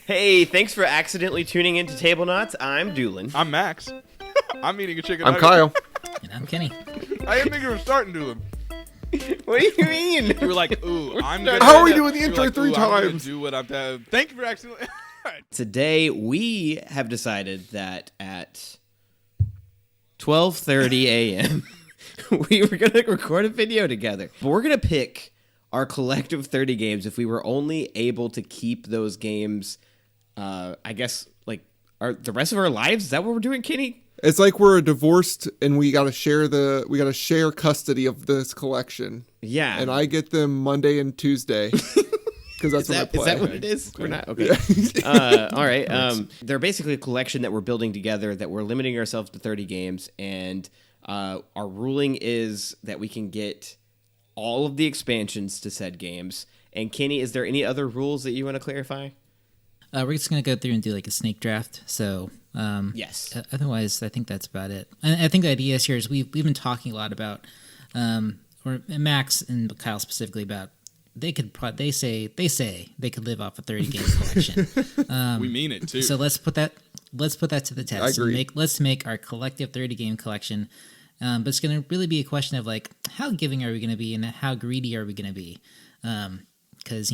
Hey, thanks for accidentally tuning into Tablenauts. I'm Doolin. I'm Max. I'm eating a chicken I'm nugget. Kyle. And I'm Kenny. I didn't think you were starting, Doolin. What do you mean? You were like, ooh, I'm gonna... How are we doing the you were intro like, three ooh, I'm gonna times? do what I'm... Thank you for accidentally... Today, we have decided that at 12:30 a.m., we were going to record a video together. But we're going to pick our collective 30 games if we were only able to keep those games, I guess, like, the rest of our lives. Is that what we're doing, Kenny? It's like we're divorced and we gotta share custody of this collection. Yeah. And I get them Monday and Tuesday. Because that's what I play. Is that what it is? We're not okay. All right. They're basically a collection that we're building together that we're limiting ourselves to 30 games, and our ruling is that we can get all of the expansions to said games. And Kenny, is there any other rules that you want to clarify? We're just going to go through and do like a snake draft. So Yes. Otherwise, I think that's about it. And I think the idea here is we've been talking a lot about, or Max and Kyle specifically about, they say they could live off a 30 game collection. We mean it, too. So let's put that to the test. I agree. Let's make our collective 30 game collection. But it's going to really be a question of like, how giving are we going to be and how greedy are we going to be? Because,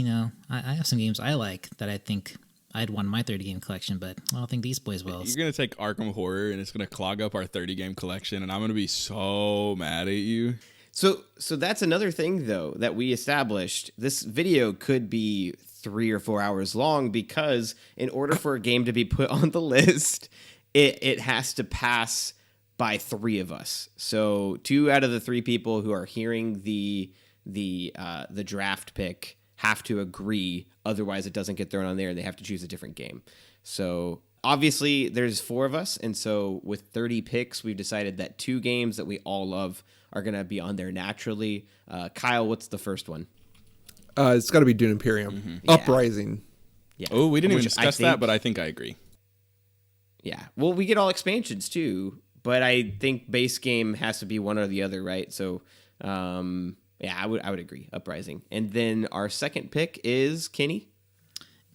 I have some games I like that I think I'd want my 30 game collection, but I don't think these boys will. You're going to take Arkham Horror, and it's going to clog up our 30 game collection, and I'm going to be so mad at you. So that's another thing, though, that we established. This video could be 3 or 4 hours long because in order for a game to be put on the list, it has to pass by 3 of us. So 2 out of the 3 people who are hearing the draft pick have to agree. Otherwise, it doesn't get thrown on there, and they have to choose a different game. So obviously, there's 4 of us, and so with 30 picks, we've decided that 2 games that we all love are going to be on there naturally. Kyle, what's the first one? It's got to be Dune Imperium. Mm-hmm. Yeah. Uprising. Yeah. Oh, we didn't even Which discuss that, but I think I agree. Yeah. Well, we get all expansions too, but I think base game has to be one or the other, right? So, yeah, I would agree. Uprising. And then our second pick is Kenny.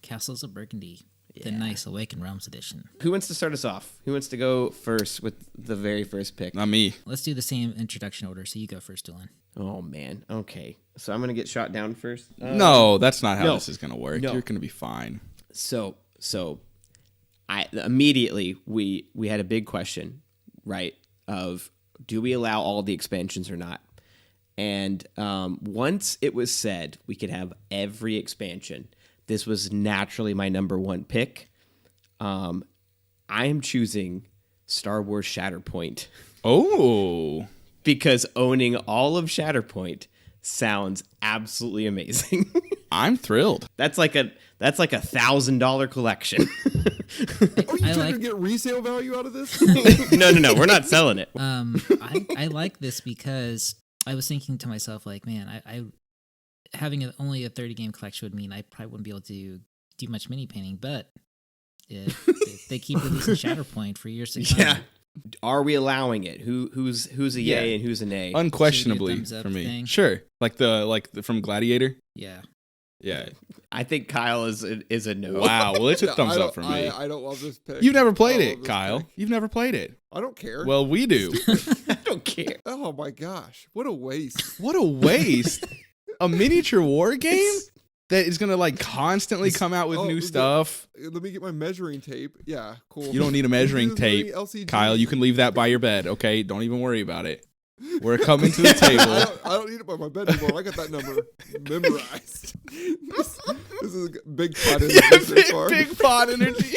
Castles of Burgundy, the nice Awakened Realms edition. Who wants to start us off? Who wants to go first with the very first pick? Not me. Let's do the same introduction order. So you go first, Dylan. Oh, man. Okay. So I'm going to get shot down first. No, that's not how no. this is going to work. No. You're going to be fine. So I immediately we had a big question, right? Of do we allow all the expansions or not? And once it was said we could have every expansion, this was naturally my number 1 pick. I am choosing Star Wars Shatterpoint. Oh. Because owning all of Shatterpoint sounds absolutely amazing. I'm thrilled. That's like a $1,000 collection. Are you trying to get resale value out of this? No, we're not selling it. I like this because I was thinking to myself, like, man, I having only a 30 game collection would mean I probably wouldn't be able to do much mini painting, but if they keep releasing Shatterpoint for years to come. Yeah. Are we allowing it? Who's a yay and who's a nay? Unquestionably thumbs up for me. thing? Sure. Like the from Gladiator? Yeah. Yeah. I think Kyle is a no. Wow. Well, it's a thumbs up for me. I don't love this pick. You've never played I don't it, love this Kyle. pick. You've never played it. I don't care. Well, we do. I don't care. Oh my gosh. What a waste. What a waste. A miniature war game that is going to like constantly come out with new stuff. Let me get my measuring tape. Yeah, cool. You don't need a measuring This is very tape. LCG. Kyle, you can leave that by your bed, okay? Don't even worry about it. We're coming to the table. I don't need it by my bed anymore. I got that number memorized. This is a big pot in so far. Big pot energy.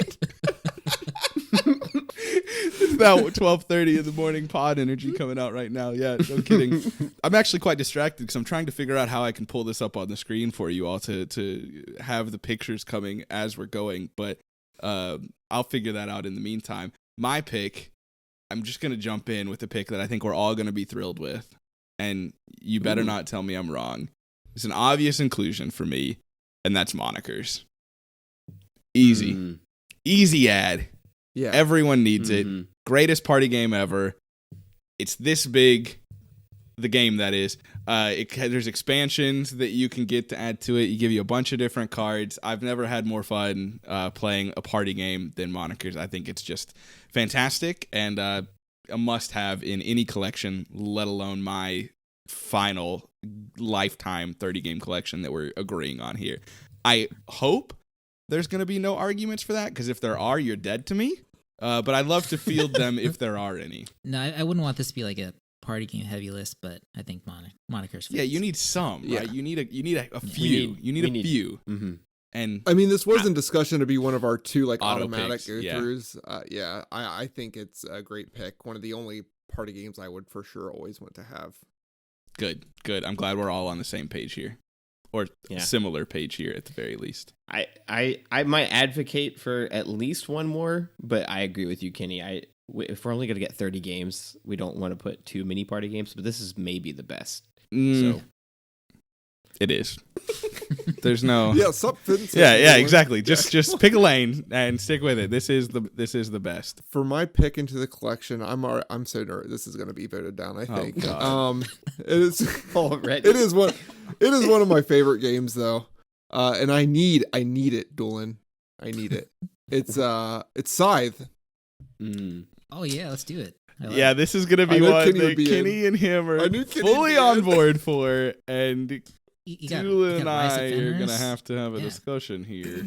It's about 12:30 in the morning. Pod energy coming out right now. Yeah, no kidding. I'm actually quite distracted because I'm trying to figure out how I can pull this up on the screen for you all to have the pictures coming as we're going. But I'll figure that out in the meantime. My pick, I'm just gonna jump in with a pick that I think we're all gonna be thrilled with, and you better not tell me I'm wrong. It's an obvious inclusion for me, and that's Monikers. Easy, easy ad. Yeah. Everyone needs it. Greatest party game ever. It's this big. the game, that is. There's expansions that you can get to add to it. You give you a bunch of different cards. I've never had more fun playing a party game than Monikers. I think it's just fantastic and a must-have in any collection, let alone my final lifetime 30-game collection that we're agreeing on here. I hope there's going to be no arguments for that, because if there are, you're dead to me. But I'd love to field them if there are any. No, I wouldn't want this to be like a party game heavy list, but I think Monikers. Yeah, you need some, right? You need a few. You need a few. Mm-hmm. And I mean, this was in discussion to be one of our 2 like Auto automatic picks, go-throughs. I think it's a great pick. One of the only party games I would for sure always want to have. Good. I'm glad we're all on the same page here, or similar page here at the very least. I might advocate for at least one more, but I agree with you, Kenny. If we're only going to get 30 games, we don't want to put too many party games, but this is maybe the best. So it is. There's no something. Yeah, exactly. Just pick a lane and stick with it. This is the best. For my pick into the collection, I'm so nervous. This is going to be voted down, I think. God. It is already. It is one of my favorite games though. And I need it, Doolin. I need it. It's Scythe. Oh yeah, let's do it. This is gonna be one that Kenny and him are fully on board for, and Doolin and I are gonna have to have a discussion here.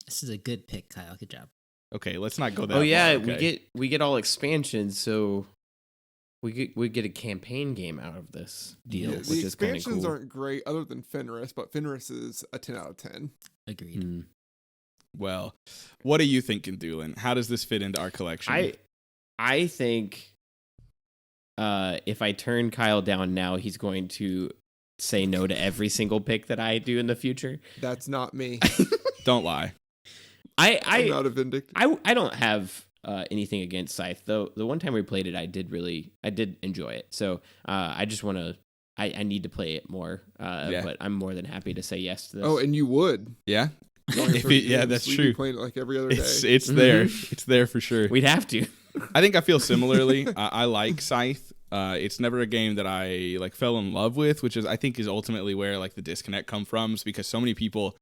This is a good pick, Kyle. Good job. Okay, let's not go that. Oh yeah, far. Okay. we get all expansions, so we get a campaign game out of this deal, Yeah, which the is kind of expansions cool. aren't great other than Fenris, but Fenris is a 10 out of 10. Agreed. Well, what are you thinking, Doolin? How does this fit into our collection? I think if I turn Kyle down now, he's going to say no to every single pick that I do in the future. That's not me. Don't lie. I'm not a vindictive. I don't have anything against Scythe, though. The one time we played it, I did enjoy it. So I just want to. I need to play it more. But I'm more than happy to say yes to this. Oh, and you would. Yeah. That's We'd true. be playing it like every other day. It's there. It's there for sure. We'd have to. I think I feel similarly. I like Scythe. It's never a game that I fell in love with, which I think is ultimately where the disconnect comes from, is because so many people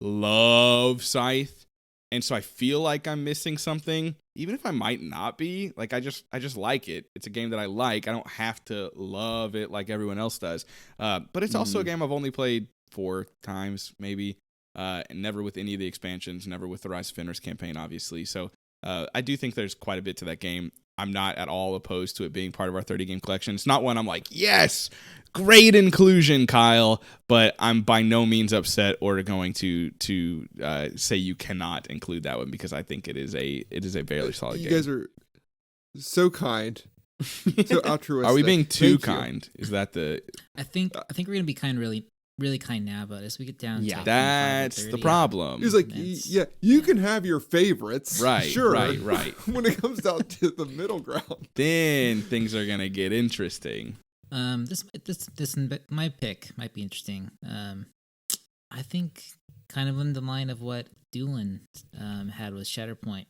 love Scythe, and so I feel like I'm missing something, even if I might not be. I just like it. It's a game that I like. I don't have to love it like everyone else does. But it's also a game I've only played 4 times, maybe. And never with any of the expansions, never with the Rise of Fenris campaign, obviously. So I do think there's quite a bit to that game. I'm not at all opposed to it being part of our 30-game collection. It's not one I'm like, yes, great inclusion, Kyle, but I'm by no means upset or going to say you cannot include that one, because I think it is a very solid game. You guys are so kind, so altruistic. Are we being too Thank you. kind? Is that the? I think we're gonna be kind, really kind now, but as we get down, to that's 30, the problem. He's like, you can have your favorites, Right, Sure, right. When it comes down to the middle ground, Then things are gonna get interesting. This my pick might be interesting. I think kind of in the line of what Doolin had with Shatterpoint.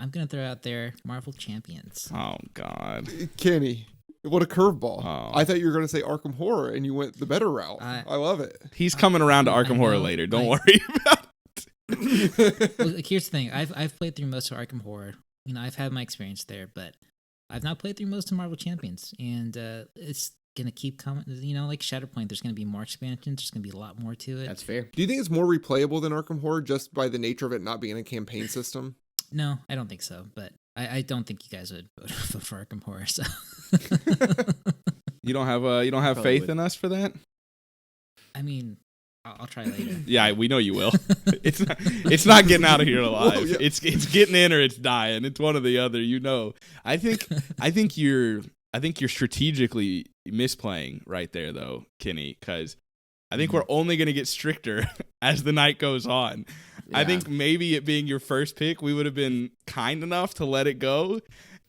I'm gonna throw out there Marvel Champions. Oh God, Kenny. What a curveball. Oh. I thought you were going to say Arkham Horror, and you went the better route. I love it. He's coming around to Arkham Horror later. Don't worry about it. Well, here's the thing. I've played through most of Arkham Horror. I've had my experience there, but I've not played through most of Marvel Champions. And it's going to keep coming. Like Shatterpoint, there's going to be more expansions. There's going to be a lot more to it. That's fair. Do you think it's more replayable than Arkham Horror just by the nature of it not being a campaign system? No, I don't think so. But I don't think you guys would vote for Arkham Horror. So you don't have faith in us for that? I mean, I'll try later. Yeah, we know you will. It's not getting out of here alive. Well, yeah. It's getting in or it's dying. It's one or the other. I think you're strategically misplaying right there though, Kenny, because I think we're only going to get stricter as the night goes on. Yeah. I think maybe it being your first pick, we would have been kind enough to let it go.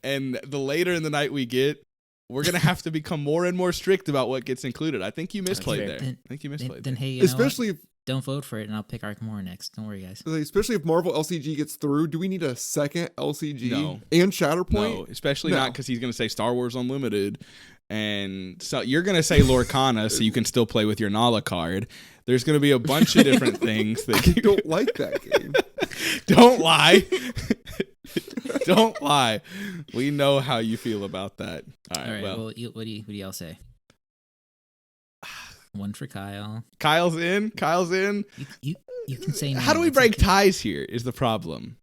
And the later in the night we get, we're going to have to become more and more strict about what gets included. I think you misplayed there. I think you misplayed then there. hey, you especially know what? Don't vote for it, and I'll pick Arkham Horror next. Don't worry, guys. Especially if Marvel LCG gets through, do we need a second LCG No. and Shatterpoint? No, especially not because he's going to say Star Wars Unlimited, And so you're going to say Lorcana so you can still play with your Nala card. There's going to be a bunch of different things that I don't like that game. Don't lie. Don't lie. We know how you feel about that. All right. Well, what do y'all say? One for Kyle. Kyle's in. You can say no. How do we It's break okay. ties here is the problem.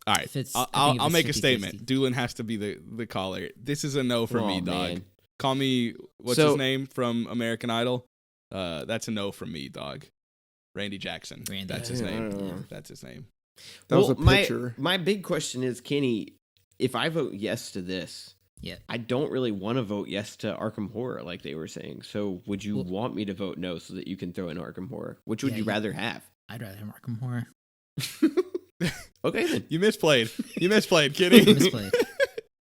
All right. If it's- I'll make a 50-50. statement. Doolin has to be the caller. This is a no for me, dog. Man. Call me, what's his name from American Idol? That's a no from me, dog. Randy Jackson. That's his name. That's his name. That was a picture. My big question is, Kenny, if I vote yes to this, Yeah. I don't really want to vote yes to Arkham Horror like they were saying. So would you want me to vote no so that you can throw in Arkham Horror? Which would you rather have? I'd rather have Arkham Horror. Okay, then. You misplayed, Kenny. Misplayed.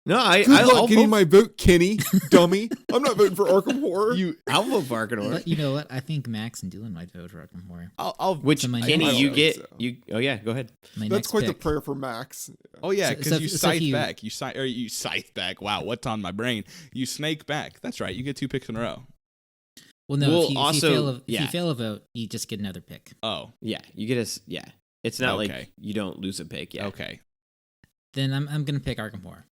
No, Good I'll luck getting vote. my vote, Kenny, dummy. I'm not voting for Arkham Horror. I'll vote for Arkham Horror. But you know what? I think Max and Doolin might vote for Arkham Horror. Which So my Kenny, next- you I get don't think you? Oh yeah, go ahead. My That's next quite the pick. prayer for Max. Oh yeah, So- because so- you so if scythe you- back. You scythe back. Wow, what's on my brain? You snake back. That's right. You get 2 picks in a row. Well, no. Well, if you yeah. fail a vote, you just get another pick. Oh, Yeah, you get us. Yeah, it's not Okay. like you don't lose a pick. Yeah. okay. Then I'm gonna pick Arkham Horror.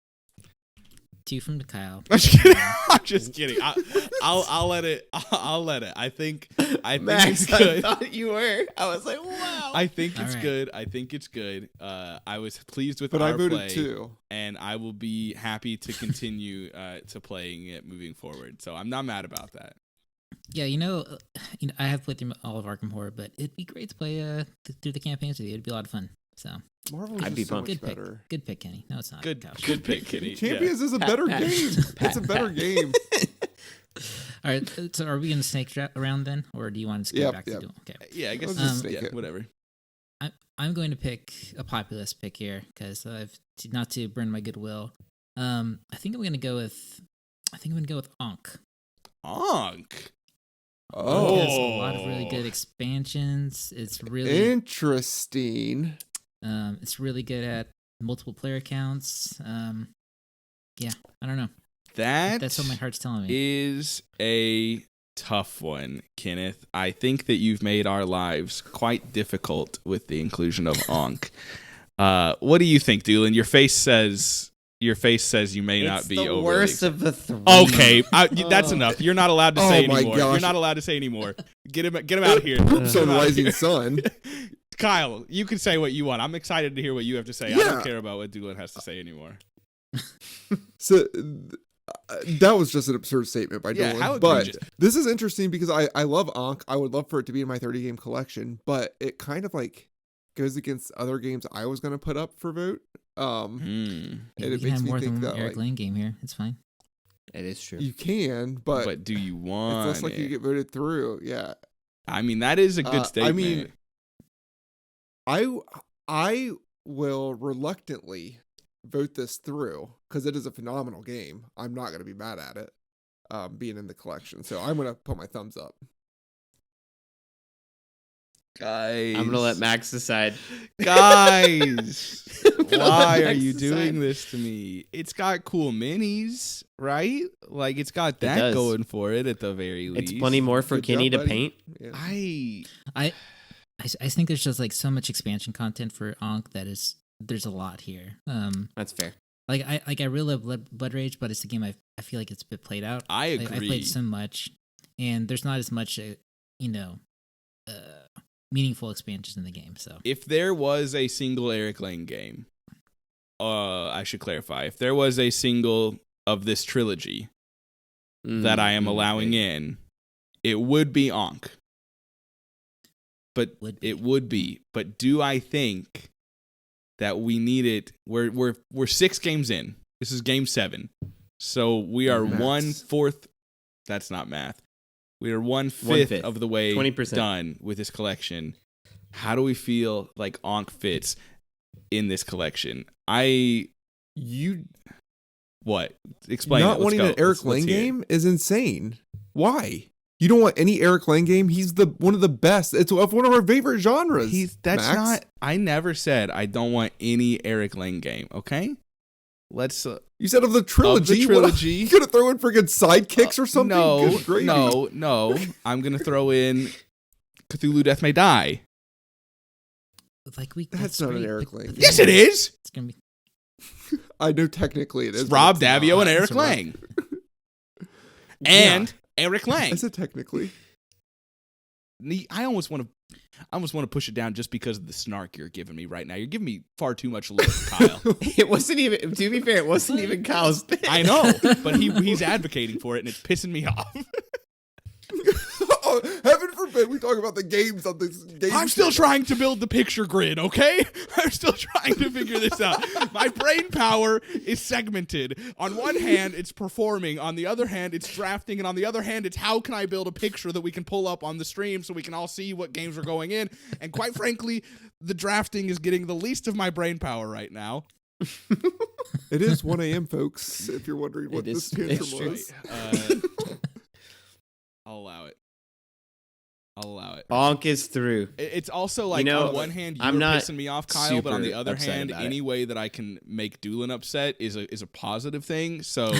2 from Kyle. I'm just kidding. I'm just kidding. I'll let it. I'll let it. I think Max, it's good. I thought you were. I was like, wow. I think it's Alright. good. I think it's good. I was pleased with But our I voted play, too. and I will be happy to continue to playing it moving forward. So I'm not mad about that. Yeah, I have played through all of Arkham Horror, but it'd be great to play through the campaigns with you. It'd be a lot of fun. So Marvel's I'd just be so pumped. much good pick. better. Good pick, Kenny. No, it's not. Good Kyle. pick, Kitty. Champions is a better game. It's a better game. All right. So are we gonna snake around then, or do you want to go Yep, back yep. to Doolin? Okay. Yeah, I guess. Let's just Um, snake it. Whatever. I'm going to pick a populist pick here because not to burn my goodwill. I think I'm gonna go with Ankh. Onk. Oh, It has a lot of really good expansions. It's really interesting. it's really good at multiple player counts. Yeah, I don't know. That's what my heart's telling me. Is a tough one, Kenneth. I think that you've made our lives quite difficult with the inclusion of Onk. What do you think, Doolin? Your face says you may not It's be the overly. worst of the 3. Okay, that's enough. You're not allowed to say Oh my anymore. gosh. You're not allowed to say anymore. Get him out of here. Oops Get on him out of Rising here. Sun. Kyle, you can say what you want. I'm excited to hear what you have to say. I Yeah. don't care about what Doolin has to say anymore. So that was just an absurd statement by Yeah, Dolan. how But egregious. this is interesting because I love Ankh. I would love for it to be in my 30 game collection, but it kind of like goes against other games I was going to put up for vote. Yeah, And we it can makes have me more think than that Eric like, Lane game here. It's fine. It is true. you can, but do you it's want less like it? you get voted through. Yeah. I mean, that is a good statement. I mean, I will reluctantly vote this through because it is a phenomenal game. I'm not going to be mad at it being in the collection. So I'm going to put my thumbs up. guys, I'm gonna let Max decide. Guys, why are Max you decide. doing this to me? It's got cool minis, right? Like it's got that does. going for it at the very least. It's plenty more for Good Kenny job, to buddy. paint. Yeah. I think there's just like so much expansion content for Ankh that there's a lot here. That's fair. I really love Blood Rage, but it's a game I feel like it's a bit played out. I agree. I played so much, and there's not as much meaningful expansions in the game. So If there was a single Eric Lane game, I should clarify. If there was a single of this trilogy that I am allowing in, it would be Ankh. But it would be. But do I think that we need it? We're 6 games in. This is game 7. So we are Maths. 1/4. That's not math. We are 1/5 1/5. of the way 20%. done with this collection. How do we feel like Ankh fits in this collection? What? Explain. Not it. Let's wanting go. an Eric Let's Lane hear it. game is insane. Why? You don't want any Eric Lane game? He's one of the best. It's one of our favorite genres. That's Max. not. I never said I don't want any Eric Lane game. Okay. Let's. You said of the trilogy. Of the trilogy. You gonna throw in friggin' sidekicks or something? Good gravy. No. I'm gonna throw in Cthulhu Death May Die. Like That's not an Eric Lang. Yes, it is. It's gonna be. I know technically it is. It's but Rob it's Davio not. and Eric It's a Rob- Lang. And Eric Lang. I said technically. I almost want to push it down just because of the snark you're giving me right now. You're giving me far too much love, Kyle. It wasn't even. To be fair, it wasn't even Kyle's thing. I know, but he's advocating for it, and it's pissing me off. Oh, heaven forbid we talk about the games on this game. I'm still trying to build the picture grid, okay? I'm still trying to figure this out. My brain power is segmented. On one hand, it's performing. On the other hand, it's drafting. And on the other hand, it's how can I build a picture that we can pull up on the stream so we can all see what games are going in. And quite frankly, the drafting is getting the least of my brain power right now. It is 1 a.m., folks, if you're wondering what this tantrum was. I'll allow it. Bonk is through. It's also like, on one hand, you're pissing me off, Kyle, but on the other hand, any way that I can make Doolin upset is a positive thing. So,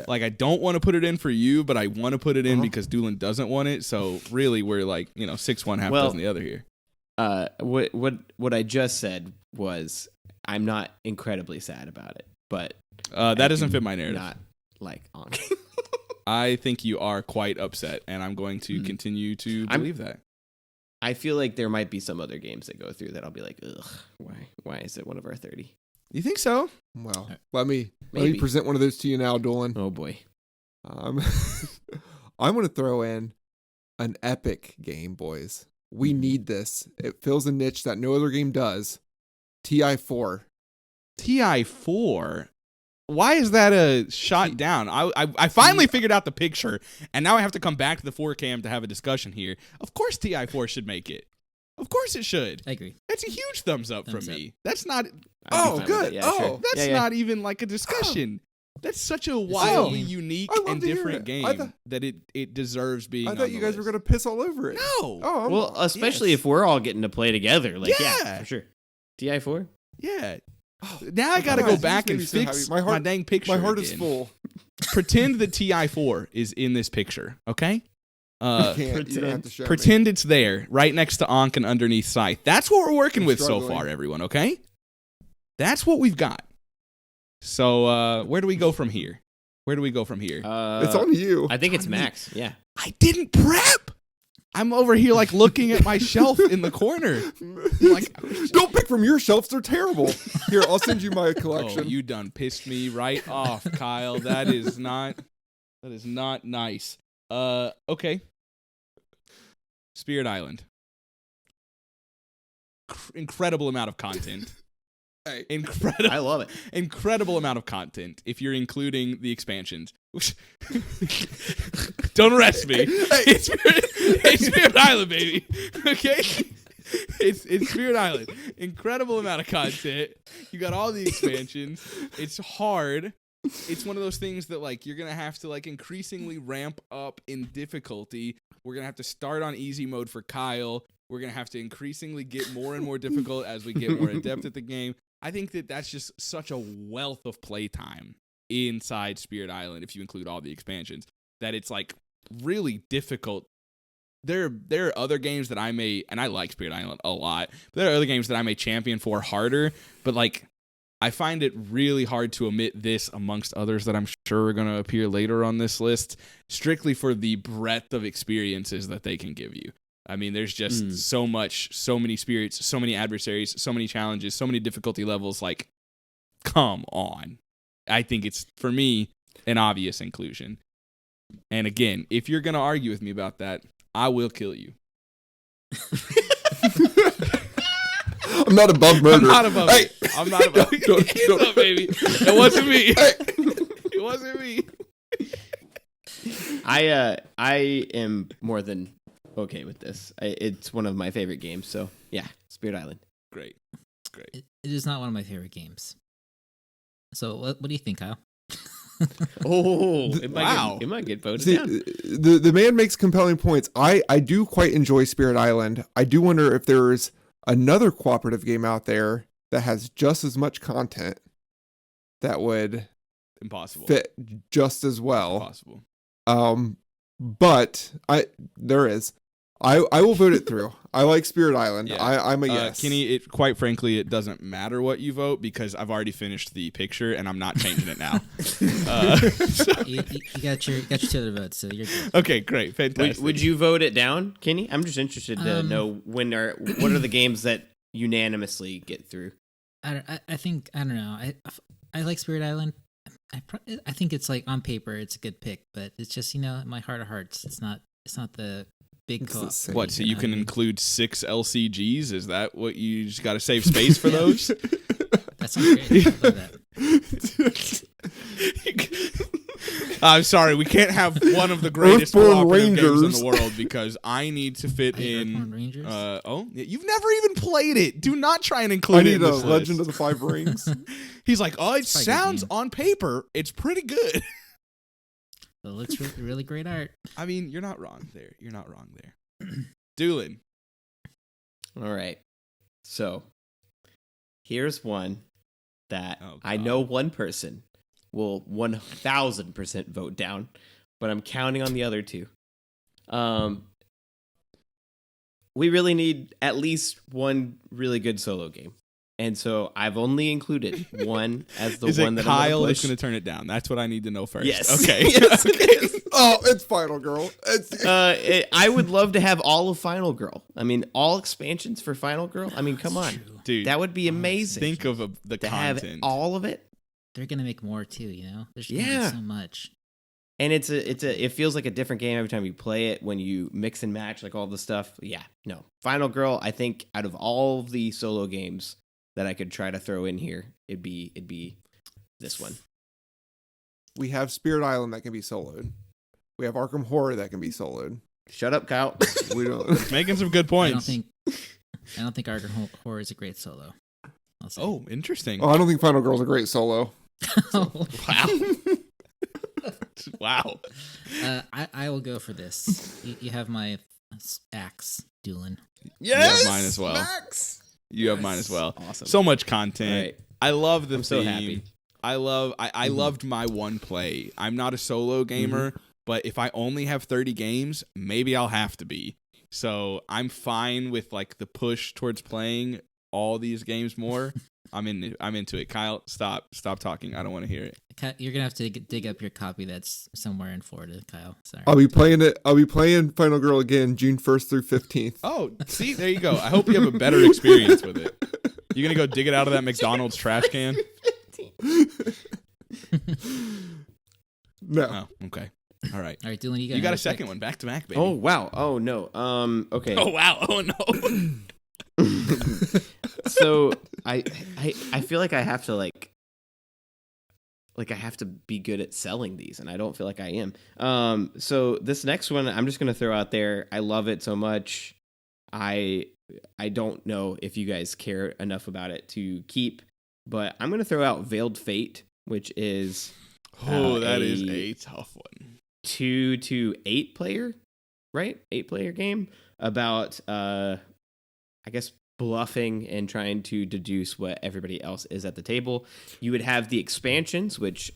like, I don't want to put it in for you, but I want to put it in because Doolin doesn't want it. So, really, we're like, 6-1, half dozen the other here. What I just said was I'm not incredibly sad about it, but that doesn't fit my narrative. Not like Onk. I think you are quite upset, and I'm going to continue to believe that. I feel like there might be some other games that go through that I'll be like, ugh, why is it one of our 30? You think so? Well, let me present one of those to you now, Doolin. Oh boy. I'm going to throw in an epic game, boys. We need this. It fills a niche that no other game does. TI4. TI4? Why is that a shot down? I finally figured out the picture, and now I have to come back to the 4cam to have a discussion here. Of course TI4 should make it. Of course it should. I agree. That's a huge thumbs up from me. That's not... Oh, good. Yeah, sure. That's not even like a discussion. That's such a wildly unique and different game that it deserves being on the I thought you guys were going to piss all over it. No. Oh, well, especially if we're all getting to play together. Like, yeah for sure. TI4? Yeah. Now I gotta go back and fix my dang picture. My heart again. is full. Pretend that TI4 is in this picture, okay? You don't have to show Pretend it's there, right next to Ankh and underneath Scythe. That's what we're working with so far, everyone, okay? That's what we've got. So, where do we go from here? It's on you. I think it's Max, yeah. I didn't prep! I'm over here, like, looking at my shelf in the corner. Like, don't pick from your shelves. They're terrible. Here, I'll send you my collection. Oh, you done pissed me right off, Kyle. That is not nice. Okay. Spirit Island. Incredible amount of content. Hey. Incredible. I love it. Incredible amount of content if you're including the expansions. Don't arrest me. It's Spirit Island, baby. Okay? It's Spirit Island. Incredible amount of content. You got all the expansions. It's hard. It's one of those things that, like, you're going to have to, like, increasingly ramp up in difficulty. We're going to have to start on easy mode for Kyle. We're going to have to increasingly get more and more difficult as we get more adept at the game. I think that that's just such a wealth of playtime inside Spirit Island, if you include all the expansions, that it's, like, really difficult. There are other games that I may, and I like Spirit Island a lot, but there are other games that I may champion for harder, but, like, I find it really hard to omit this amongst others that I'm sure are going to appear later on this list, strictly for the breadth of experiences that they can give you. I mean, there's just so many spirits, so many adversaries, so many challenges, so many difficulty levels. Like, come on. I think it's, for me, an obvious inclusion. And again, if you're going to argue with me about that, I will kill you. I'm not above murder. I'm not above it. I'm not above it. Hands up, baby. It wasn't me. It wasn't me. I am more than okay with this. It's one of my favorite games, so yeah, Spirit Island. Great. It is not one of my favorite games. So what do you think, Kyle? It might get voted down. The man makes compelling points. I do quite enjoy Spirit Island. I do wonder if there's another cooperative game out there that has just as much content that would Impossible. fit just as well. Impossible. But there is. I will vote it through. I like Spirit Island. Yeah. I'm a yes. Kenny, quite frankly, it doesn't matter what you vote because I've already finished the picture and I'm not changing it now. You got your two other votes, so you're good. Okay, great, fantastic. Would you vote it down, Kenny? I'm just interested to know what are the games that unanimously get through. I think I don't know. I like Spirit Island. I think it's like on paper it's a good pick, but it's just in my heart of hearts it's not the big It's co-op. the same. What? So you can include 6 LCGs? Is that what you just got to save space for those? That sounds great. I love that. I'm sorry, we can't have one of the greatest Earthborn cooperative games in Rangers. the world because I need to fit in. Earthborn Rangers? You've never even played it. Do not try and I include it need in a this Legend of list. the Five Rings. He's like, oh, it It's a good sounds game. on paper, it's pretty good. It looks really great art. I mean, you're not wrong there. Doolin. All right. So here's one that Oh, I God. know one person will 1000% vote down, but I'm counting on the other two. We really need at least one really good solo game. And so I've only included one as the Is one it that I'm Kyle gonna that's push. going to turn it down? That's what I need to know first. Yes. Okay. Yes, it is. Oh, it's Final Girl. It's I would love to have all of Final Girl. I mean, all expansions for Final Girl. I mean, come on. True. Dude, That would be amazing. think of the to have content. all of it. They're gonna make more too. There's gonna Yeah. be so much. And it feels like a different game every time you play it when you mix and match like all the stuff. Yeah, no. Final Girl, I think out of all of the solo games that I could try to throw in here, it'd be this one. we have Spirit Island that can be soloed. We have Arkham Horror that can be soloed. Shut up, Kyle. We don't. Making some good I points. don't think Arkham Horror is a great solo. I'll say. Oh, interesting. Oh, I don't think Final Girl's a great solo. Wow. Wow. I will go for this. You have my axe, Doolin. Yes! You have mine as well. Max! You have mine as well. Awesome. So much content. All right. I love the I'm so theme. happy. I loved my one play. I'm not a solo gamer, but if I only have 30 games, maybe I'll have to be. So I'm fine with like the push towards playing all these games more. I'm into it. Kyle, stop talking. I don't want to hear it. You're gonna have to dig up your copy that's somewhere in Florida, Kyle. Sorry. I'll be playing it. I'll be playing Final Girl again June 1st through 15th. Oh, see, there you go. I hope you have a better experience with it. You gonna go dig it out of that McDonald's trash can? No. Oh, okay. All right. All right, Dylan, you got You got a another second pick? one, back to back, baby. Oh wow. Oh no. Okay. Oh wow. Oh no. So I feel like I have to like I have to be good at selling these, and I don't feel like I am. So this next one I'm just gonna throw out there. I love it so much. I don't know if you guys care enough about it to keep, but I'm gonna throw out Veiled Fate, which is That is a tough one. 2 to 8 player, right? 8 player game about I guess bluffing and trying to deduce what everybody else is at the table. You would have the expansions, which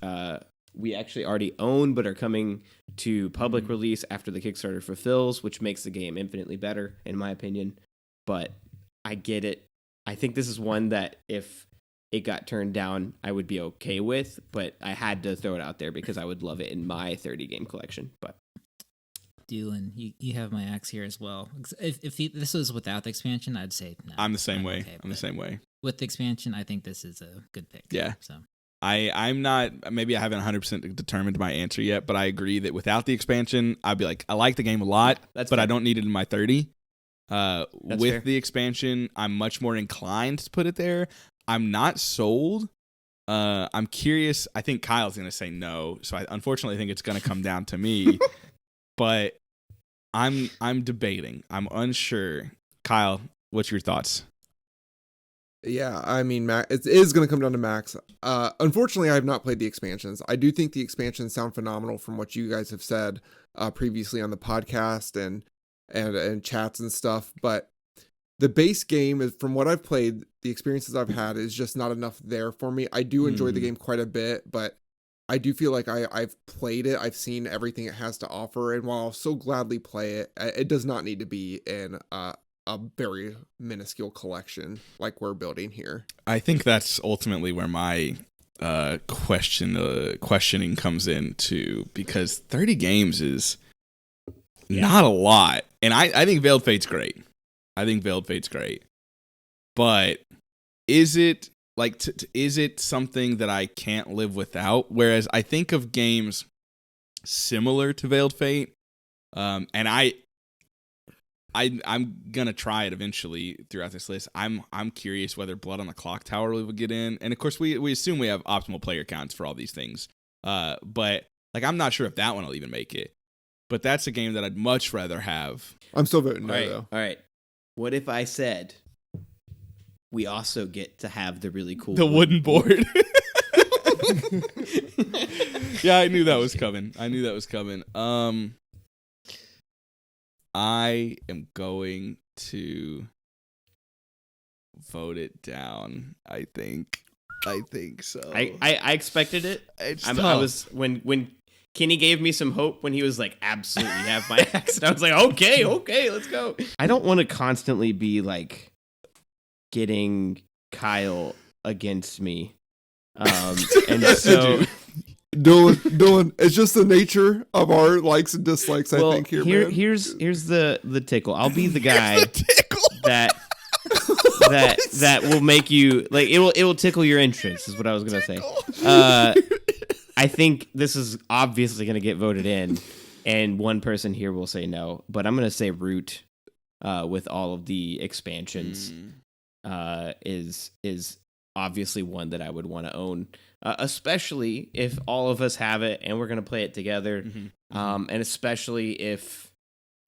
we actually already own but are coming to public release after the Kickstarter fulfills, which makes the game infinitely better in my opinion. But I get it. I think this is one that if it got turned down, I would be okay with, but I had to throw it out there because I would love it in my 30 game collection. But Dylan, you have my axe here as well. If this was without the expansion, I'd say no. I'm the same way. okay, I'm the but same way. With the expansion, I think this is a good pick. Yeah. So I'm not, maybe I haven't 100% determined my answer yet, but I agree that without the expansion, I'd be like, I like the game a lot, that's but fair. I don't need it in my 30. With fair. the expansion, I'm much more inclined to put it there. I'm not sold. I'm curious. I think Kyle's going to say no, so I unfortunately think it's going to come down to me. But I'm debating. I'm unsure. Kyle, what's your thoughts? Yeah, I mean, Max, it is going to come down to Max. Unfortunately, I have not played the expansions. I do think the expansions sound phenomenal from what you guys have said previously on the podcast and chats and stuff. But the base game is, from what I've played, the experiences I've had is just not enough there for me. I do enjoy the game quite a bit, but I do feel like I've played it. I've seen everything it has to offer, and while I'll so gladly play it, it does not need to be in a very minuscule collection like we're building here. I think that's ultimately where my questioning comes in too, because 30 games is not a lot, and I think Veiled Fate's great. But is it like is it something that I can't live without? Whereas I think of games similar to Veiled Fate, and I'm gonna try it eventually throughout this list. I'm curious whether Blood on the Clock Tower will get in, and of course we assume we have optimal player counts for all these things. But like I'm not sure if that one will even make it. But that's a game that I'd much rather have. I'm still voting no, all right, though. All right. What if I said we also get to have the really cool wooden board? Yeah, I knew that was coming. I am going to vote it down. I think so. I expected it. I was when Kenny gave me some hope when he was like, absolutely have my axe. And I was like, okay, let's go. I don't want to constantly be like getting Kyle against me. And so Doolin, it's just the nature of our likes and dislikes, I think here, man. Here's the tickle. I'll be the guy that will make you like it will tickle your interest is what I was gonna say. I think this is obviously gonna get voted in, and one person here will say no, but I'm gonna say Root with all of the expansions is obviously one that I would want to own, especially if all of us have it and we're gonna play it together, and especially if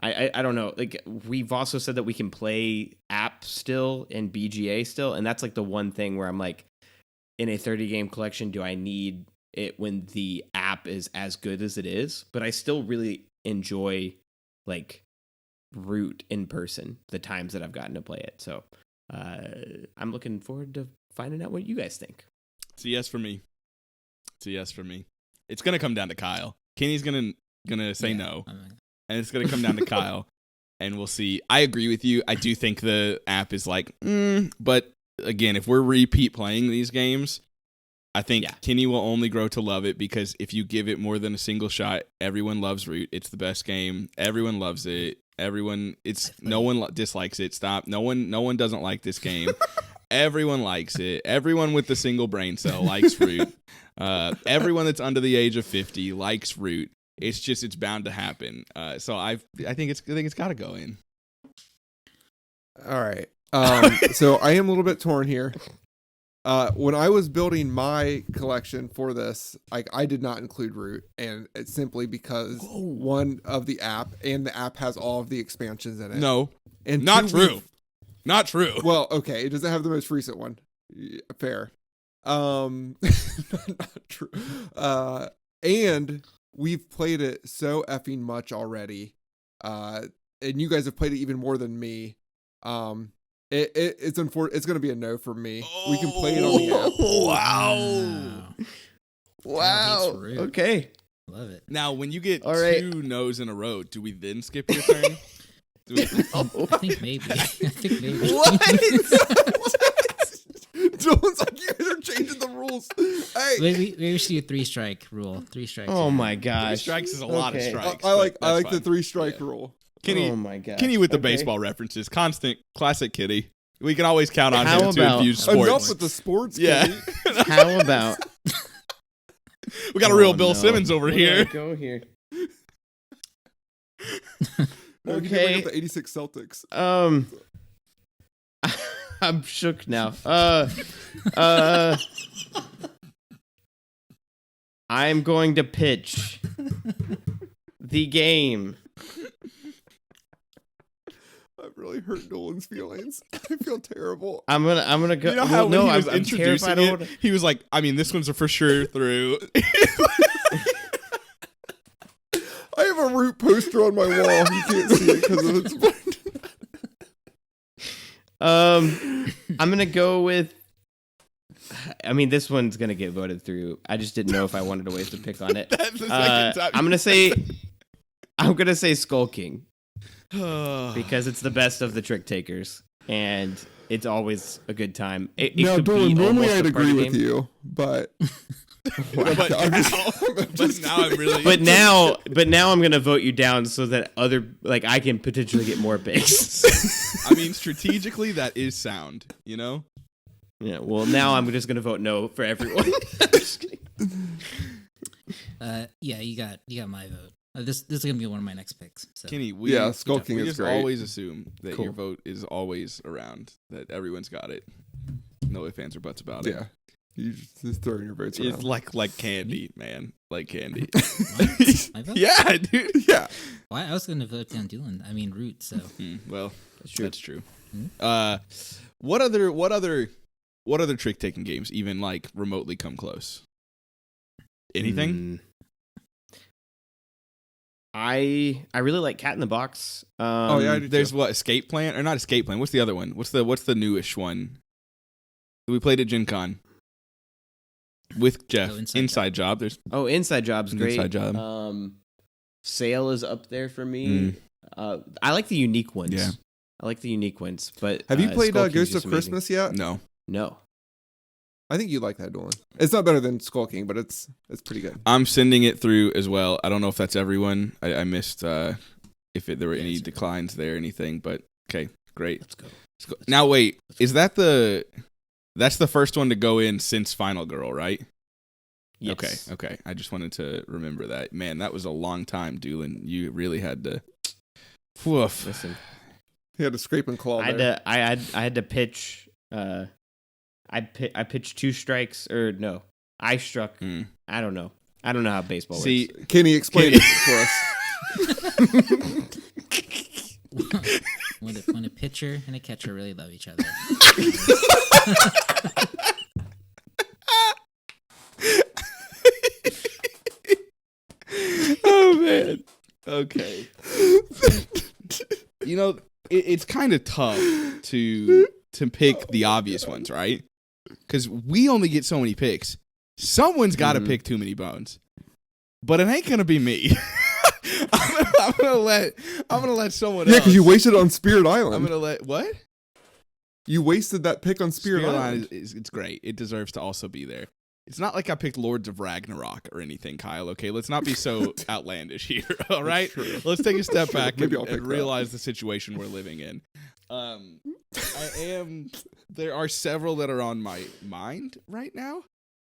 I don't know, like we've also said that we can play app still and BGA still, and that's like the one thing where I'm like, in a 30 game collection, do I need it when the app is as good as it is? But I still really enjoy like Root in person the times that I've gotten to play it. So I'm looking forward to finding out what you guys think. It's a yes for me. It's gonna come down to Kyle. Kenny's gonna say no, and it's gonna come down to Kyle, and we'll see. I agree with you. I do think the app is like, but again, if we're repeat playing these games, I think Kenny will only grow to love it, because if you give it more than a single shot, everyone loves Root. It's the best game. Everyone loves it. No one dislikes it. Stop. No one doesn't like this game. Everyone likes it. Everyone with the single brain cell likes Root. Everyone that's under the age of 50 likes Root. It's bound to happen. So I think it's got to go in. All right. So I am a little bit torn here. When I was building my collection for this, I did not include Root, and it's simply because one of the app, and the app has all of the expansions in it. No, and not true. Not true. Well, okay, it doesn't have the most recent one. Fair. Not true. And we've played it so effing much already. And you guys have played it even more than me. It's unfortunate. It's going to be a no for me. We can play it on the app. Wow. Okay. Love it. Now, when you get two no's in a row, do we then skip your turn? I think maybe. What? Jones, like, you guys are changing the rules. Hey, maybe we should do a 3-strike rule. 3 strikes. Oh my gosh. 3 strikes is a lot of strikes. I like the 3-strike rule. Kenny, oh my God. Kenny with the baseball references. Constant classic Kitty. We can always count on him to abuse sports. Enough with the sports, yeah. How about we got a real Bill Simmons over here. Go here. No, okay. Up the 86 Celtics. I'm shook now. I'm going to pitch the game. I've really hurt Dolan's feelings. I feel terrible. I'm gonna go. You know how no, when he was I'm introducing terrified it, he was like, I mean, this one's a for sure through. I have a Root poster on my wall. You can't see it because of its. I'm gonna go with. I mean, this one's gonna get voted through. I just didn't know if I wanted to waste a pick on it. That's the second time. I'm gonna say Skull King because it's the best of the trick takers, and it's always a good time. It Now, could Doolin, be normally almost I'd a agree party with game. you, but but now I'm really. But now I'm gonna vote you down so that I can potentially get more picks. I mean, strategically, that is sound. You know. Yeah. Well, now I'm just gonna vote no for everyone. Just kidding. Yeah, you got my vote. This is gonna be one of my next picks. So. Kenny, Skull King we is just great. always assume that Cool. your vote is always around, that everyone's got it. No ifs, ands, or buts about it. Yeah, you just throwing your votes It's around. like candy, man. Like candy. My vote? Yeah, dude. Yeah, Well, I was gonna vote down Doolin. I mean Root. So Well, that's true. Hmm? What other trick taking games even like remotely come close? Anything? I really like Cat in the Box. Oh, yeah, I do. There's what, Escape Plan, or not Escape Plan? What's the other one? What's the newish one? We played at Gen Con with Jeff. Oh, Inside Job. There's Inside Job's great. Inside Job. Sail is up there for me. I like the unique ones. Yeah. I like the unique ones. But have you played Skull King's Ghost of just amazing. Christmas yet? no. I think you like that, Doolin. It's not better than Skull King, but it's pretty good. I'm sending it through as well. I don't know if that's everyone. I missed if there were any it's okay. declines there or anything, but okay, great. Let's go. Now wait, is that that's the first one to go in since Final Girl, right? Yes. Okay. I just wanted to remember that. Man, that was a long time, Doolin. You really had to. Woof. Listen, He had to scrape and claw I there. had to pitch. I pitched 2 strikes, or no, I struck. I don't know how baseball See, works. Kenny, explain it for us. when a pitcher and a catcher really love each other. Oh man. Okay. You know, it's kind of tough to pick the obvious ones, right? Because we only get so many picks. Someone's got to pick Too Many Bones, but it ain't gonna be me. I'm gonna let someone else. Yeah, because you wasted it on Spirit Island. I'm gonna let what? You wasted that pick on Spirit Island. It's great. It deserves to also be there. It's not like I picked Lords of Ragnarok or anything, Kyle. Okay, let's not be so outlandish here. All right, let's take a step back Maybe I'll pick and that. realize the situation we're living in. There are several that are on my mind right now.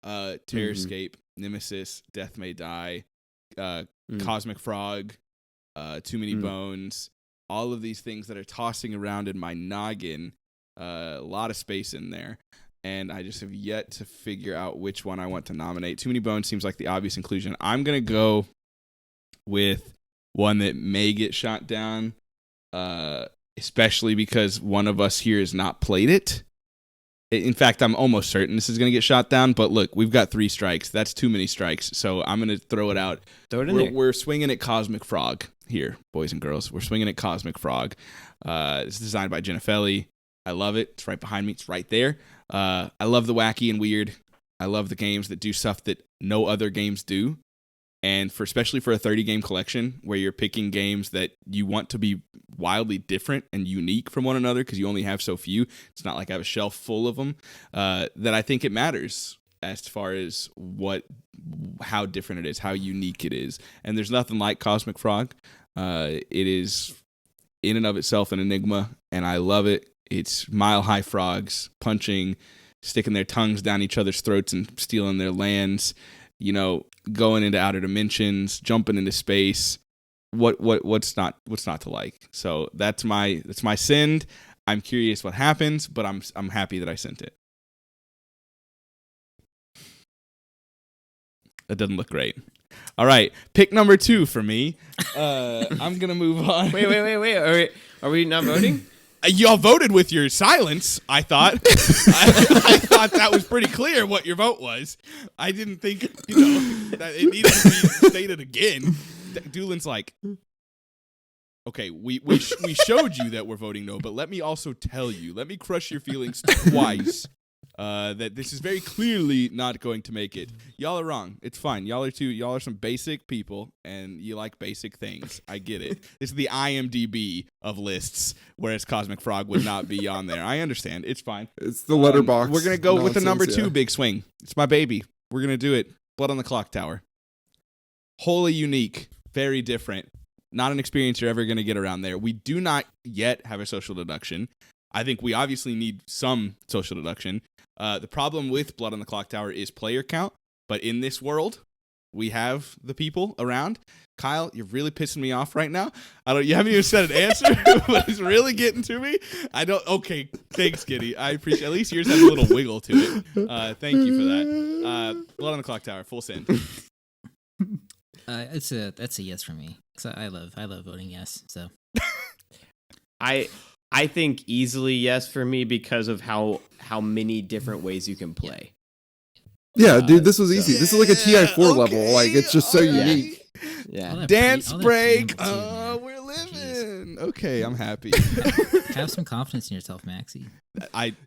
Terrorscape, Nemesis, Death May Die, Cosmic Frog, Too Many Bones. All of these things that are tossing around in my noggin. A lot of space in there. And I just have yet to figure out which one I want to nominate. Too Many Bones seems like the obvious inclusion. I'm going to go with one that may get shot down, especially because one of us here has not played it. In fact, I'm almost certain this is going to get shot down. But look, we've got 3 strikes. That's too many strikes. So I'm going to throw it out. Throw it in there. We're swinging at Cosmic Frog here, boys and girls. We're swinging at Cosmic Frog. It's designed by Genifelli. I love it. It's right behind me. It's right there. I love the wacky and weird. I love the games that do stuff that no other games do. And especially for a 30-game collection where you're picking games that you want to be wildly different and unique from one another because you only have so few. It's not like I have a shelf full of them. That I think it matters as far as how different it is, how unique it is. And there's nothing like Cosmic Frog. It is in and of itself an enigma, and I love it. It's mile-high frogs punching, sticking their tongues down each other's throats and stealing their lands, going into outer dimensions, jumping into space. What's not to like? So that's my send. I'm curious what happens, but I'm happy that I sent it. That doesn't look great. All right, pick number 2 for me. I'm gonna move on. Wait. Are we not voting? Y'all voted with your silence, I thought. I thought that was pretty clear what your vote was. I didn't think, that it needed to be stated again. Doolin's like, Okay, we showed you that we're voting no, but let me also tell you, let me crush your feelings twice, that this is very clearly not going to make it. Y'all are wrong. It's fine. Y'all are some basic people, and you like basic things. I get it. This is the IMDb of lists, whereas Cosmic Frog would not be on there. I understand. It's fine. It's the letterbox. We're going to go with the number nonsense, 2 big swing. It's my baby. We're going to do it. Blood on the Clock Tower. Wholly unique. Very different. Not an experience you're ever going to get around there. We do not yet have a social deduction. I think we obviously need some social deduction. The problem with Blood on the Clock Tower is player count, but in this world, we have the people around. Kyle, you're really pissing me off right now. You haven't even said an answer, but it's really getting to me. Okay, thanks, Kitty. I appreciate. At least yours has a little wiggle to it. Thank you for that. Blood on the Clock Tower, full send. That's a yes for me. So I love voting yes. So I think easily yes for me because of how many different ways you can play. Yeah, dude, this was easy. This is like a TI4 level. Like, it's just so unique. Yeah. Dance break. Oh, we're living. Okay, I'm happy. have some confidence in yourself, Maxie.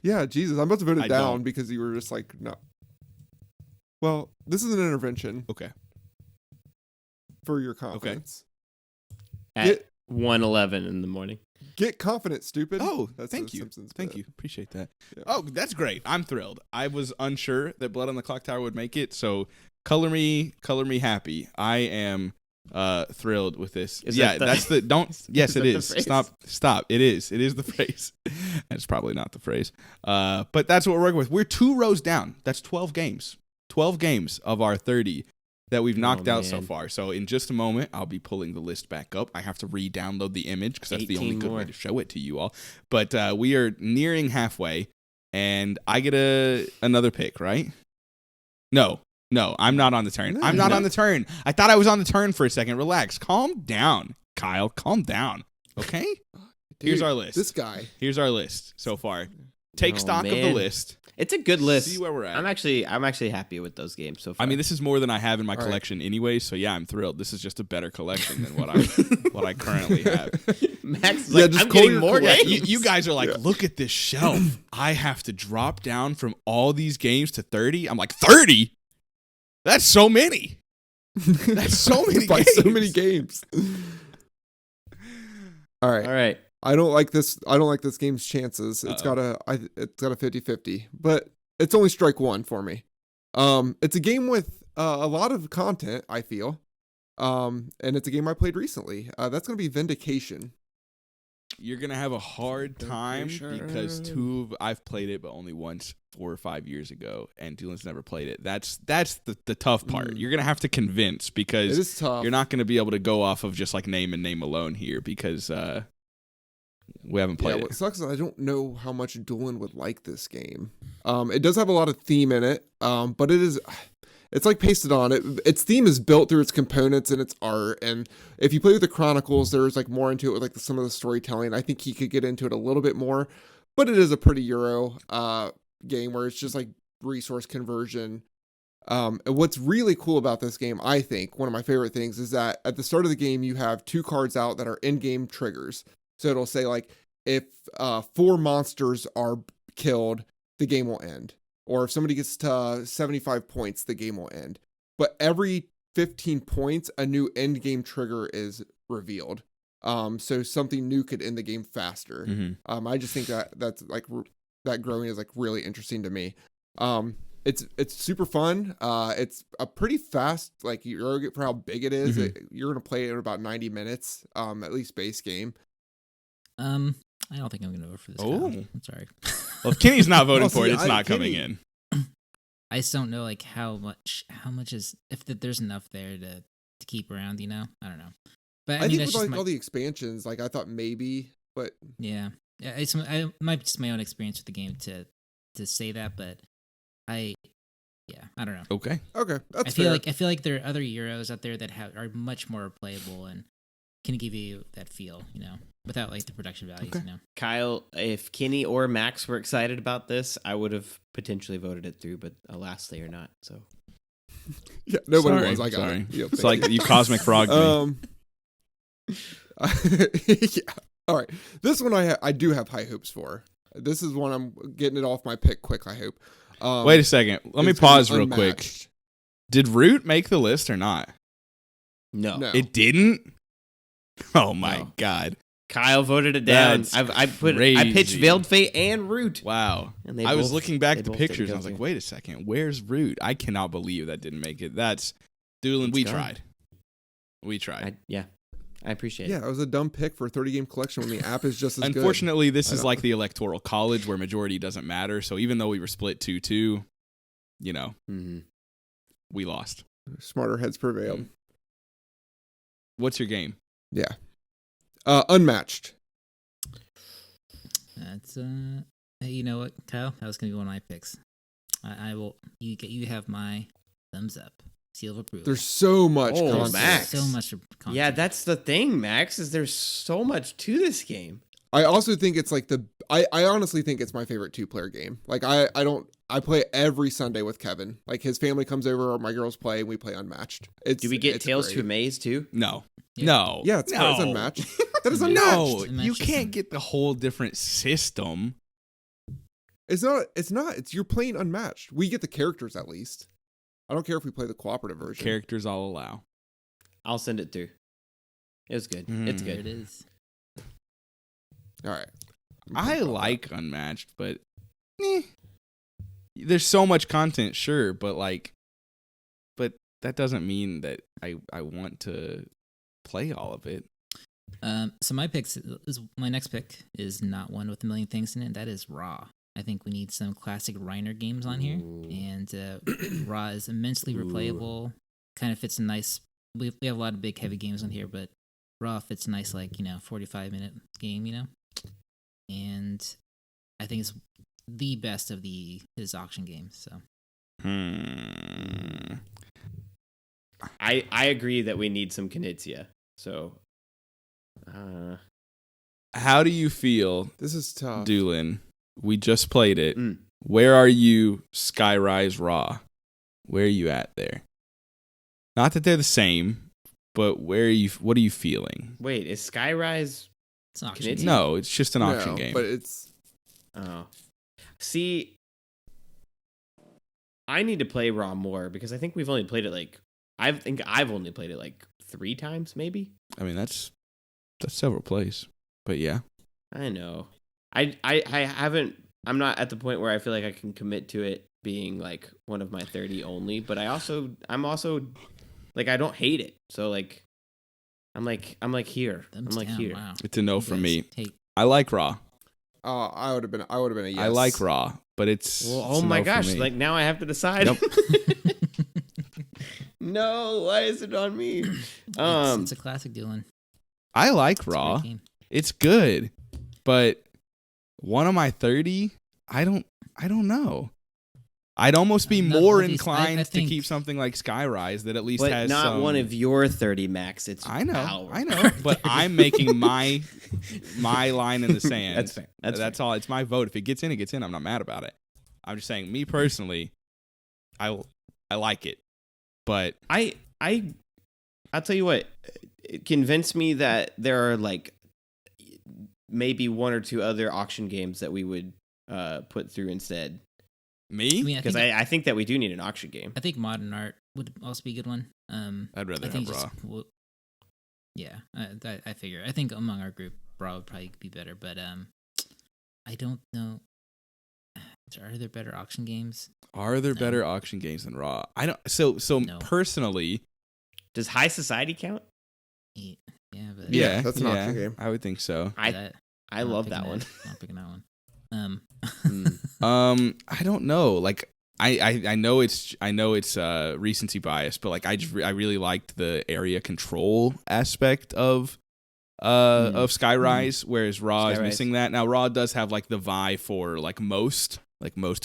Yeah, Jesus, I'm about to vote it I down don't. because you were just like, no. Well, this is an intervention Okay. for your confidence. At 1:11 in the morning. Get confident, stupid. Oh, That's thank the you. Simpsons Thank bit. you. Appreciate that. Yeah. Oh, that's great. I'm thrilled. I was unsure that Blood on the Clock Tower would make it, so color me happy. I am thrilled with this. Is yeah, that the- that's the don't. Yes, Is it that the is. phrase? Stop. It is the phrase. It's probably not the phrase. But that's what we're working with. We're 2 rows down. That's 12 games. 12 games of our 30 that we've knocked out so man. far. So in just a moment, I'll be pulling the list back up. I have to re-download the image because that's the only 18 good way more. to show it to you all. But we are nearing halfway, and I get another pick, right? No, I'm not on the turn. I'm not on the turn. I thought I was on the turn for a second. Relax. Calm down, Kyle. Calm down. Okay? Here's Dude, our list. This guy. Here's our list so far. Take Oh, stock of the man. list. It's a good list. See where we're at. I'm actually happy with those games so far. I mean, this is more than I have in my All right. collection anyway, so yeah, I'm thrilled. This is just a better collection than what I currently have. Max is Yeah, like, just I'm call getting your more collection. games. You guys are like, Yeah. look at this shelf. I have to drop down from all these games to 30. I'm like, 30? That's so many. That's so many By games. so many games. All right. All right. I don't like this game's chances. It's got a 50-50, but it's only strike one for me. It's a game with a lot of content, I feel. And it's a game I played recently. That's going to be Vindication. You're going to have a hard time because I've played it, but only once 4 or 5 years ago, and Doolin's never played it. That's the tough part. You're going to have to convince It because is tough. you're not going to be able to go off of just like name and name alone here because we haven't played What it. sucks is I don't know how much Doolin would like this game. It does have a lot of theme in it, but it's like pasted on. Its theme is built through its components and its art. And if you play with the Chronicles, there's like more into it with like some of the storytelling. I think he could get into it a little bit more, but it is a pretty Euro game where it's just like resource conversion. And what's really cool about this game, I think, one of my favorite things is that at the start of the game, you have 2 cards out that are in-game triggers. So it'll say like, if 4 monsters are killed, the game will end. Or if somebody gets to 75 points, the game will end. But every 15 points, a new end game trigger is revealed. So something new could end the game faster. Mm-hmm. I just think that's like that growing is like really interesting to me. It's super fun. It's a pretty fast, like for how big it is. Mm-hmm. You're gonna play it in about 90 minutes, at least base game. I don't think I'm going to vote for this. Oh. Kyle. I'm sorry. Well, if Kenny's not voting Well, for see, it, it's not coming Kenny- in. I just don't know like how much is if there's enough there to keep around. You know, I don't know. But I mean, think that's with just like my, all the expansions, like I thought maybe, but yeah. It might be just my own experience with the game to say that, but I don't know. Okay. okay, that's I feel fair. like there are other Euros out there that are much more playable and can give you that feel, you know, without like the production values, Okay. you know. Kyle, if Kenny or Max were excited about this, I would have potentially voted it through, but alas, they are not. So Yeah, nobody Sorry, was. I got sorry. it. Yeah, It's thank like you cosmic frog me. Yeah. All right. This one I do have high hopes for. This is one I'm getting it off my pick quick, I hope. Wait a second. Let me it's gonna be pause real quick. unmatched. Did Root make the list or not? No. No. It didn't? Oh my No. God. Kyle voted it down. That's I pitched crazy. Veiled Fate and Root. Wow. And they I was both- looking back they at the both didn't pictures go and I was like, through. wait a second. Where's Root? I cannot believe that didn't make it. That's Doolin, It's we gone. tried. We tried. I appreciate it. Yeah, it was a dumb pick for a 30 game collection when the app is just as good. Unfortunately, this I is know. like the electoral college where majority doesn't matter. So even though we were split 2-2, Mhm. we lost. Smarter heads prevailed. What's your game? Yeah. Unmatched. That's hey, you know what, Kyle? That was gonna be one of my picks. I will. You have my thumbs up, seal of approval. There's so much Oh, content. Max. so much content. Yeah, that's the thing, Max, is there's so much to this game. I also think it's like I honestly think it's my favorite 2-player game. Like I play it every Sunday with Kevin. Like his family comes over, or my girls play, and we play Unmatched. Do we get it's Tales great. to Amaze too? No. Yeah. No. Yeah, it's no. Unmatched. That is No. Unmatched. No, Unmatched you is can't un- get the whole different system. It's not. It's you're playing Unmatched. We get the characters at least. I don't care if we play the cooperative version. Characters I'll allow. I'll send it through. It was good. It's There good. it is. All right. I like Unmatched, but there's so much content, sure, but that doesn't mean that I want to play all of it. So my my next pick is not one with a million things in it. That is Raw. I think we need some classic Reiner games on here, and Raw is immensely replayable. Kind of fits a nice. We have a lot of big heavy games on here, but Raw fits a nice 45-minute game, and I think it's the best of his auction games. So I agree that we need some Knizia. So How do you feel, This is tough. Doolin? We just played it. Mm. Where are you, Skyrise Raw? Where are you at there? Not that they're the same, but where are you? What are you feeling? wait, is Skyrise? it's an auction. Knizia? Game. No, it's just an auction No, game. but it's Oh, see, I need to play Raw more because I think we've only played it I've only played it 3 times, maybe. I mean, that's several plays, but yeah. I know. I haven't. I'm not at the point where I feel like I can commit to it being one of my 30 only. But I'm also I don't hate it. So I'm here. Thumbs I'm down, here. Wow. It's a no You for guys me. take- I like Raw. I would have been a yes. I like Raw, but it's Well, it's oh a my no for gosh! me. Now I have to decide. Nope. No, why is it on me? it's a classic, Dylan. I like It's a Raw. great game. It's good, but one of my 30, I don't know. I'd almost be Not more all these- inclined I to think- keep something like Skyrise that at least but has not some, one of your 30, Max. It's I know, ours. I know, but I'm making my line in the sand. That's fair. That's all. It's my vote. If it gets in, it gets in. I'm not mad about it. I'm just saying, me personally, I like it, but I'll tell you what. It convinced me that there are maybe 1 or 2 other auction games that we would put through instead. me, I mean, Because I think that we do need an auction game. I think Modern Art would also be a good one. I'd rather I think have Raw. yeah, I figure. I think among our group, Raw would probably be better, but I don't know. Are there better auction games? Are there No. better auction games than Raw? I don't. So No. personally, Does High Society count? Yeah, but Yeah, that's an auction game. I would think so. I I'm I not love picking that one. I'm not picking that one. I don't know. I know it's recency bias, but I really liked the area control aspect of Skyrise, whereas Raw is Skyrise. missing that. Now Raw does have the vie for most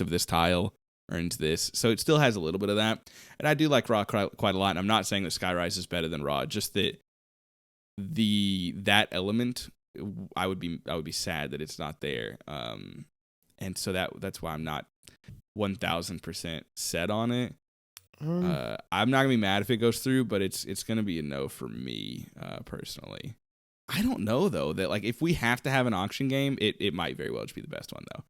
of this tile earns this, so it still has a little bit of that. And I do like Raw quite a lot. And I'm not saying that Skyrise is better than Raw, just that that element, I would be sad that it's not there. And so that's why I'm not 1,000% set on it. I'm not gonna be mad if it goes through, but it's gonna be a no for me personally. I don't know though that like if we have to have an auction game, it might very well just be the best one though.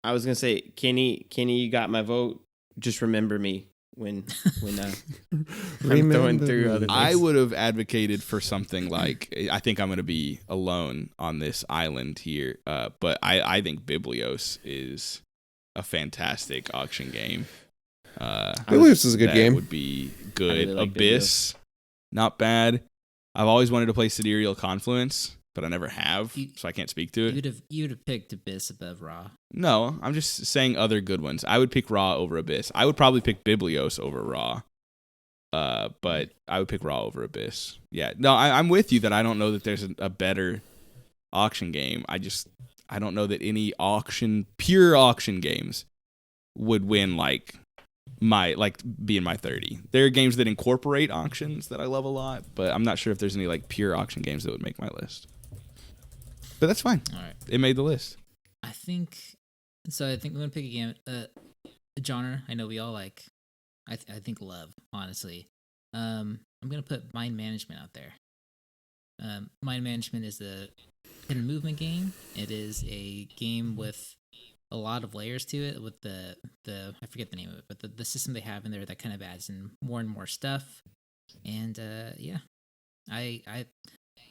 I was gonna say, Kenny, you got my vote. Just remember me when I'm throwing through other things. I would have advocated for something like, I think I'm going to be alone on this island here, but I think Biblios is a fantastic auction game. Biblios is a good game. Would be good. Really like Abyss, not bad. I've always wanted to play Sidereal Confluence, but I never have, so I can't speak to it. You'd have picked Abyss above Raw. No, I'm just saying other good ones. I would pick Raw over Abyss. I would probably pick Biblios over Raw. But I would pick Raw over Abyss. Yeah, no, I'm with you that I don't know that there's a better auction game. I don't know that any pure auction games would win be in my 30. There are games that incorporate auctions that I love a lot, but I'm not sure if there's any like pure auction games that would make my list. But that's fine. All right. It made the list. I think we're gonna pick a game, a genre I know we all like. I think love, honestly. I'm gonna put Mind Management out there. Mind Management is a hidden movement game. It is a game with a lot of layers to it. With the I forget the name of it, but the system they have in there that kind of adds in more and more stuff. And yeah,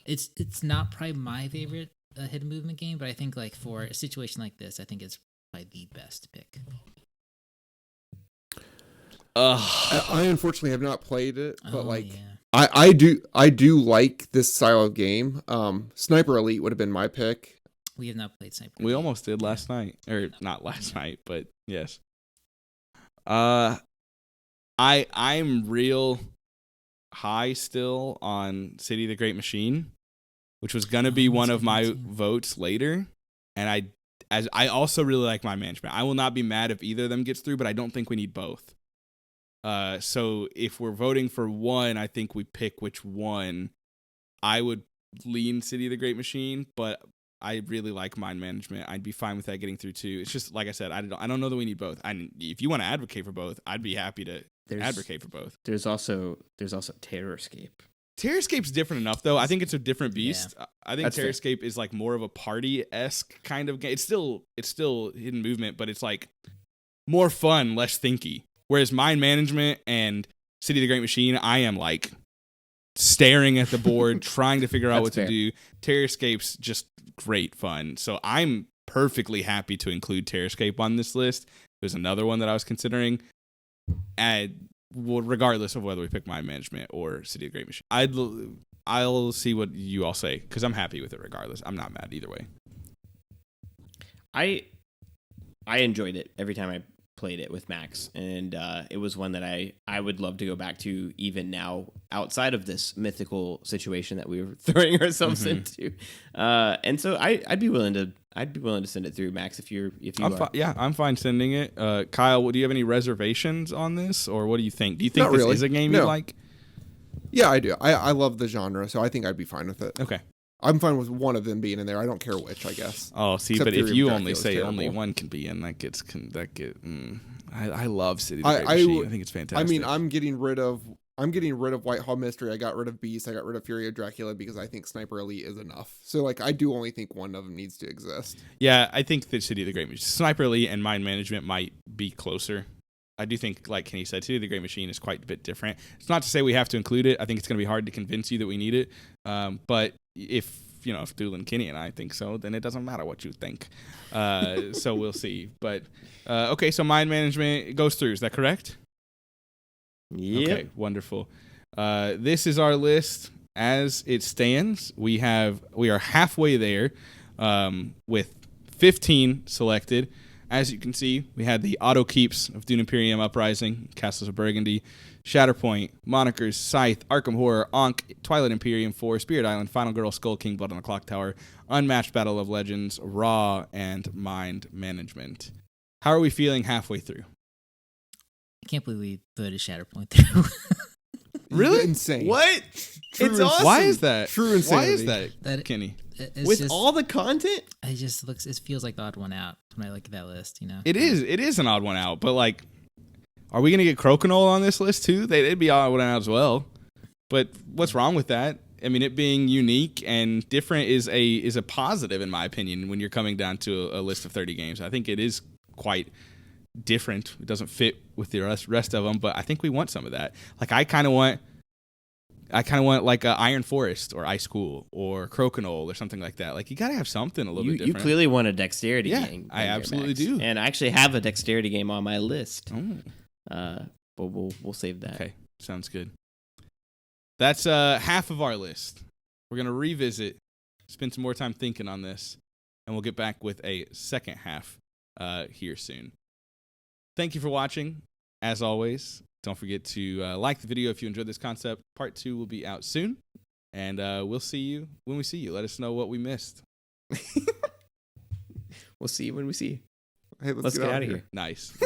it's not probably my favorite hidden movement game, but I think like for a situation like this, I think it's probably the best pick. I unfortunately have not played it, but yeah. I do like this style of game. Sniper Elite would have been my pick. We have not played Sniper. We almost did last night, or not last night, but yes. I'm real high still on City of the Great Machine, which was gonna be one of my votes later, and I also really like Mind Management. I will not be mad if either of them gets through, but I don't think we need both. So if we're voting for one, I think we pick which one. I would lean City of the Great Machine, but I really like Mind Management. I'd be fine with that getting through too. It's just like I said, I don't know that we need both. If you want to advocate for both, I'd be happy to advocate for both. There's also Terror Escape. Terror Escape's different enough though. I think it's a different beast. Yeah. I think Terror fair. Escape is like more of a party-esque kind of game. It's still hidden movement, but it's like more fun, less thinky. Whereas Mind Management and City of the Great Machine, I am like staring at the board, trying to figure out what to do. Terror Escape's just great fun. So I'm perfectly happy to include Terror Escape on this list. There's another one that I was considering. Regardless of whether we pick Mind Management or City of the Great Machine. I'll see what you all say, because I'm happy with it regardless. I'm not mad either way. I enjoyed it every time I played it with Max, and it was one that I would love to go back to even now, outside of this mythical situation that we were throwing ourselves into. And so I'd be willing to send it through, Max, if you are. Yeah, I'm fine sending it. Kyle, do you have any reservations on this, or what do you think? Do you think Not this really. is a game No. you like? Yeah, I do. I love the genre, so I think I'd be fine with it. Okay. I'm fine with one of them being in there. I don't care which, I guess. Oh, see, Except but if Fury you of only Dracula's say terrible. only one can be in, I love City of the Great Machine. I think it's fantastic. I mean, I'm getting rid of Whitehall Mystery. I got rid of Beast. I got rid of Fury of Dracula because I think Sniper Elite is enough. So I do only think one of them needs to exist. Yeah, I think that City of the Great Machine, Sniper Elite and Mind Management might be closer. I do think, like Kenny said, City of the Great Machine is quite a bit different. It's not to say we have to include it. I think it's going to be hard to convince you that we need it. But if Doolin, Kenny, and I think so, then it doesn't matter what you think. So we'll see. But okay, so Mind Management goes through. Is that correct? Yep. Okay, wonderful. This is our list as it stands. We are halfway there with 15 selected. As you can see, we had the auto keeps of Dune Imperium Uprising, Castles of Burgundy, Shatterpoint, Monikers, Scythe, Arkham Horror, Ankh, Twilight Imperium 4, Spirit Island, Final Girl, Skull King, Blood on the Clock Tower, Unmatched Battle of Legends, Raw, and Mind Management. How are we feeling halfway through? I can't believe we voted Shatterpoint through. Really? Insane. What? It's awesome. Why is that? True insanity. Why is that, Kenny? With all the content? It feels like the odd one out when I look at that list, It is an odd one out, but are we going to get Crokinole on this list too? They'd be odd one out as well. But what's wrong with that? I mean, it being unique and different is a positive in my opinion when you're coming down to a list of 30 games. I think it is quite different. It doesn't fit with the rest of them, but I think we want some of that. Like I kind of want like Iron Forest or Ice Cool or Crokinole or something like that. Like you got to have something a little bit different. You clearly want a dexterity game. I absolutely Max. do. And I actually have a dexterity game on my list. Oh. But we'll save that. Okay, sounds good. That's half of our list. We're going to revisit, spend some more time thinking on this, and we'll get back with a second half here soon. Thank you for watching. As always, don't forget to like the video if you enjoyed this concept. Part 2 will be out soon, and we'll see you when we see you. Let us know what we missed. We'll see you when we see you. Hey, let's get out of here. Nice.